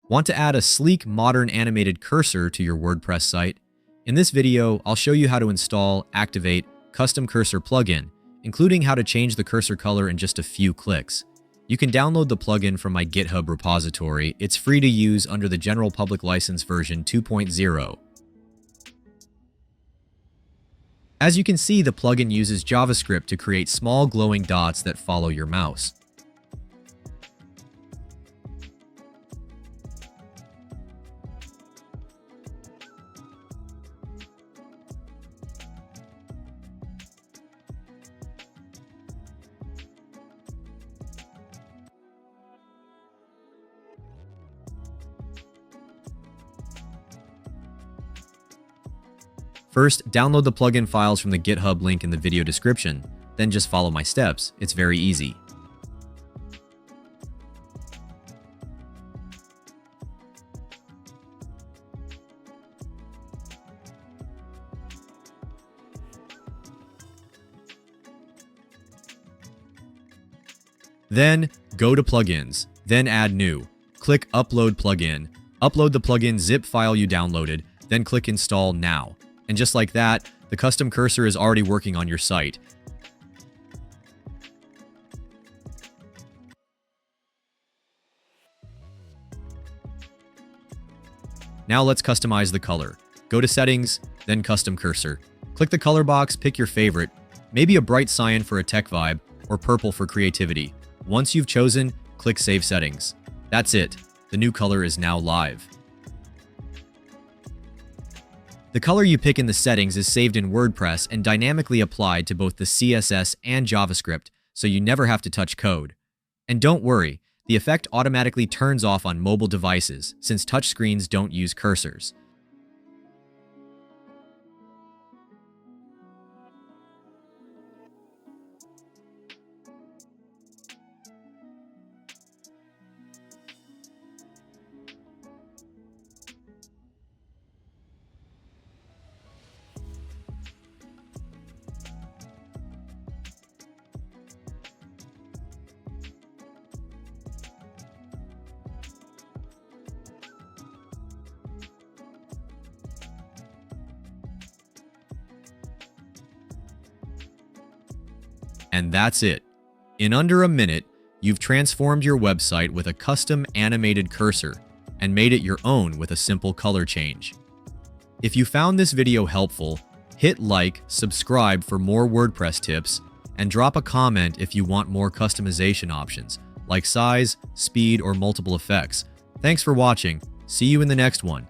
Want to add a sleek, modern animated cursor to your WordPress site? In this video, I'll show you how to install, activate Custom Cursor plugin, including how to change the cursor color in just a few clicks. You can download the plugin from my GitHub repository. It's free to use under the General Public License version 2.0. As you can see, the plugin uses JavaScript to create small glowing dots that follow your mouse. First, download the plugin files from the GitHub link in the video description, then just follow my steps. It's very easy. Then, go to Plugins, then Add New. Click Upload Plugin. Upload the plugin zip file you downloaded, then click Install Now. And just like that, the custom cursor is already working on your site. Now let's customize the color. Go to Settings, then Custom Cursor. Click the color box, pick your favorite, maybe a bright cyan for a tech vibe, or purple for creativity. Once you've chosen, click Save Settings. That's it. The new color is now live. The color you pick in the settings is saved in WordPress and dynamically applied to both the CSS and JavaScript, so you never have to touch code. And don't worry, the effect automatically turns off on mobile devices, since touchscreens don't use cursors. And that's it. In under a minute, you've transformed your website with a custom animated cursor and made it your own with a simple color change. If you found this video helpful, hit like, subscribe for more WordPress tips, and drop a comment if you want more customization options like size, speed, or multiple effects. Thanks for watching. See you in the next one.